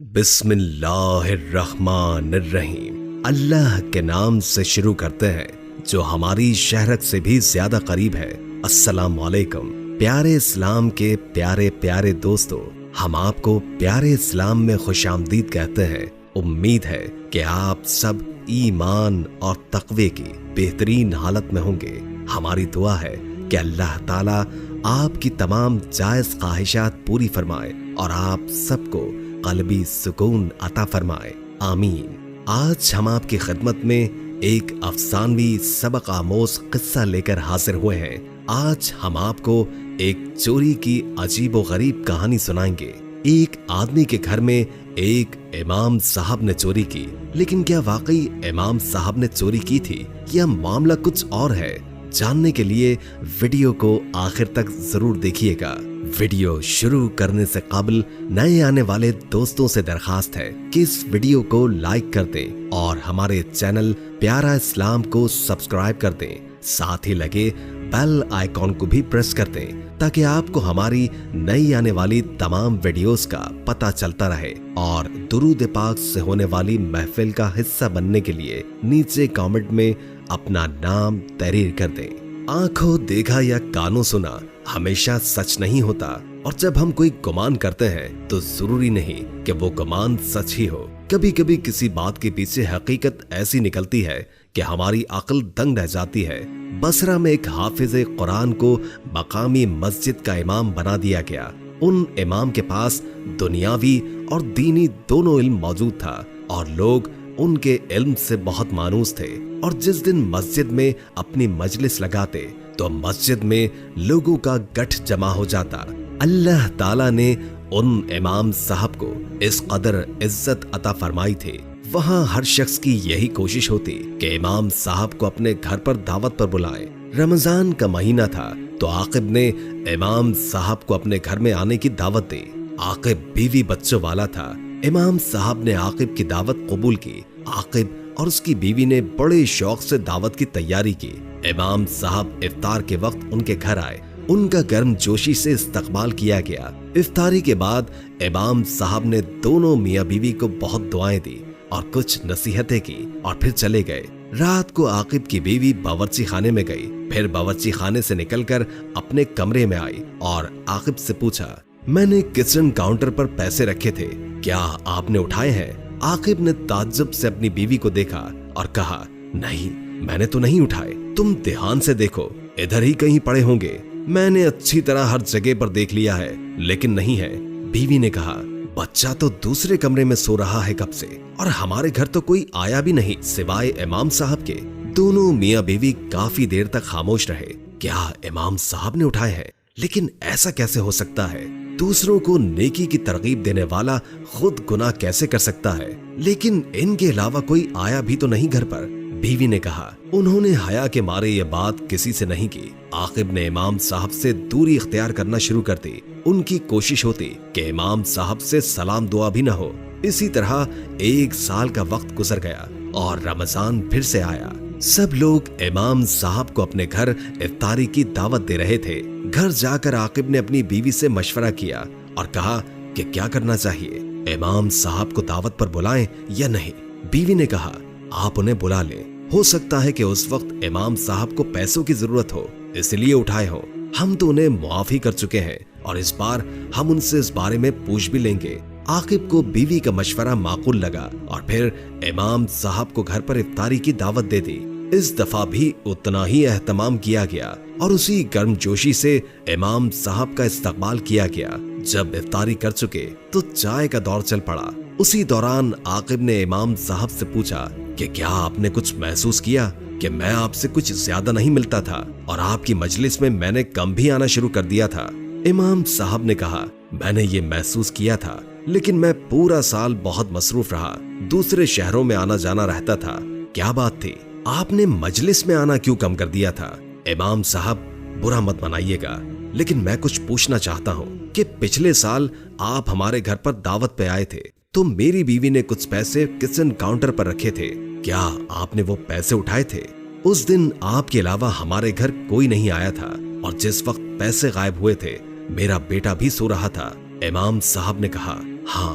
بسم اللہ الرحمن الرحیم۔ اللہ کے نام سے شروع کرتے ہیں جو ہماری شہرت سے بھی زیادہ قریب ہے۔ السلام علیکم پیارے اسلام کے پیارے پیارے دوستو، ہم آپ کو پیارے اسلام میں خوش آمدید کہتے ہیں۔ امید ہے کہ آپ سب ایمان اور تقوی کی بہترین حالت میں ہوں گے۔ ہماری دعا ہے کہ اللہ تعالیٰ آپ کی تمام جائز خواہشات پوری فرمائے اور آپ سب کو قلبی سکون عطا فرمائے، آمین۔ آج ہم آپ کی خدمت میں ایک افسانوی سبق آموز قصہ لے کر حاضر ہوئے ہیں۔ آج ہم آپ کو ایک چوری کی عجیب و غریب کہانی سنائیں گے۔ ایک آدمی کے گھر میں ایک امام صاحب نے چوری کی، لیکن کیا واقعی امام صاحب نے چوری کی تھی یا معاملہ کچھ اور ہے؟ جاننے کے لیے ویڈیو کو آخر تک ضرور دیکھیے گا۔ ویڈیو شروع کرنے سے قبل نئے آنے والے دوستوں سے درخواست ہے کہ اس ویڈیو کو لائک کر دیں اور ہمارے چینل پیارا اسلام کو سبسکرائب کر دیں، ساتھ ہی لگے بیل آئیکن کو بھی پریس کر دیں تاکہ آپ کو ہماری نئی آنے والی تمام ویڈیوز کا پتہ چلتا رہے۔ اور درود پاک سے ہونے والی محفل کا حصہ بننے کے لیے نیچے کامنٹ میں اپنا نام تحریر کر دیں۔ آنکھوں دیکھا یا کانوں سنا ہمیشہ سچ نہیں ہوتا، اور جب ہم کوئی گمان کرتے ہیں تو ضروری نہیں کہ وہ گمان سچ ہی ہو۔ کبھی کبھی کسی بات کے پیچھے حقیقت ایسی نکلتی ہے کہ ہماری عقل دنگ رہ جاتی ہے۔ بصرہ میں ایک حافظ قرآن کو مقامی مسجد کا امام بنا دیا گیا۔ ان امام کے پاس دنیاوی اور دینی دونوں علم موجود تھا، اور لوگ ان کے علم سے بہت مانوس تھے۔ اور جس دن مسجد میں اپنی مجلس لگاتے تو مسجد میں لوگوں کا گٹھ جمع ہو جاتا۔ اللہ تعالیٰ نے ان امام صاحب کو اس قدر عزت عطا فرمائی تھی، وہاں ہر شخص کی یہی کوشش ہوتی کہ امام صاحب کو اپنے گھر پر دعوت پر بلائیں۔ رمضان کا مہینہ تھا تو عاقب نے امام صاحب کو اپنے گھر میں آنے کی دعوت دی۔ عاقب بیوی بچوں والا تھا۔ امام صاحب نے عاقب کی دعوت قبول کی۔ عاقب اور اس کی بیوی نے بڑے شوق سے دعوت کی تیاری کی۔ امام صاحب افطار کے وقت ان کے گھر آئے۔ ان کا گرم جوشی سے استقبال کیا گیا۔ افطاری کے بعد امام صاحب نے دونوں میاں بیوی کو بہت دعائیں دی اور کچھ نصیحتیں کی اور پھر چلے گئے۔ رات کو عاقب کی بیوی باورچی خانے میں گئی، پھر باورچی خانے سے نکل کر اپنے کمرے میں آئی اور عاقب سے پوچھا، میں نے کچن کاؤنٹر پر پیسے رکھے تھے، کیا آپ نے اٹھائے ہیں؟ عاقب نے تعجب سے اپنی بیوی کو دیکھا اور کہا، نہیں، میں نے تو نہیں اٹھائے، تم دھیان سے دیکھو، ادھر ہی کہیں پڑے ہوں گے، میں نے اچھی طرح ہر جگہ پر دیکھ لیا ہے لیکن نہیں ہے۔ بیوی نے کہا، بچہ تو دوسرے کمرے میں سو رہا ہے کب سے، اور ہمارے گھر تو کوئی آیا بھی نہیں سوائے امام صاحب کے۔ دونوں میاں بیوی کافی دیر تک خاموش رہے۔ کیا امام صاحب نے اٹھائے ہیں؟ لیکن ایسا کیسے ہو سکتا ہے؟ دوسروں کو نیکی کی ترغیب دینے والا خود گناہ کیسے کر سکتا ہے؟ لیکن ان کے علاوہ کوئی آیا بھی تو نہیں گھر پر۔ بیوی نے کہا، انہوں نے حیا کے مارے یہ بات کسی سے نہیں کی۔ عاقب نے امام صاحب سے دوری اختیار کرنا شروع کر دی۔ ان کی کوشش ہوتی کہ امام صاحب سے سلام دعا بھی نہ ہو۔ اسی طرح 1 سال کا وقت گزر گیا اور رمضان پھر سے آیا۔ سب لوگ امام صاحب کو اپنے گھر افطاری کی دعوت دے رہے تھے۔ گھر جا کر عاقب نے اپنی بیوی سے مشورہ کیا اور کہا کہ کیا کرنا چاہیے، امام صاحب کو دعوت پر بلائیں یا نہیں؟ بیوی نے کہا، آپ انہیں بلا لیں، ہو سکتا ہے کہ اس وقت امام صاحب کو پیسوں کی ضرورت ہو اس لیے اٹھائے ہو۔ ہم تو انہیں معافی کر چکے ہیں اور اس بار ہم ان سے اس بارے میں پوچھ بھی لیں گے۔ عاقب کو بیوی کا مشورہ معقول لگا اور پھر امام صاحب کو گھر پر افطاری کی دعوت دے دی۔ اس دفعہ بھی اتنا ہی اہتمام کیا گیا اور اسی گرم جوشی سے امام صاحب کا استقبال کیا گیا۔ جب افطاری کر چکے تو چائے کا دور چل پڑا۔ اسی دوران عاقب نے امام صاحب سے پوچھا کہ کیا آپ نے کچھ محسوس کیا کہ میں آپ سے کچھ زیادہ نہیں ملتا تھا اور آپ کی مجلس میں میں نے کم بھی آنا شروع کر دیا تھا؟ امام صاحب نے کہا، میں نے یہ محسوس کیا تھا، لیکن میں پورا سال بہت مصروف رہا، دوسرے شہروں میں آنا جانا رہتا تھا۔ کیا بات تھی؟ آپ نے مجلس میں آنا کیوں کم کر دیا تھا؟ امام صاحب، برا مت منائیے گا، لیکن میں کچھ پوچھنا چاہتا ہوں کہ پچھلے سال آپ ہمارے گھر پر دعوت پہ آئے تھے تو میری بیوی نے کچھ پیسے کچن کاؤنٹر پر رکھے تھے، کیا آپ نے وہ پیسے اٹھائے تھے؟ اس دن آپ کے علاوہ ہمارے گھر کوئی نہیں آیا تھا، اور جس وقت پیسے غائب ہوئے تھے میرا بیٹا بھی سو رہا تھا۔ امام صاحب نے کہا، ہاں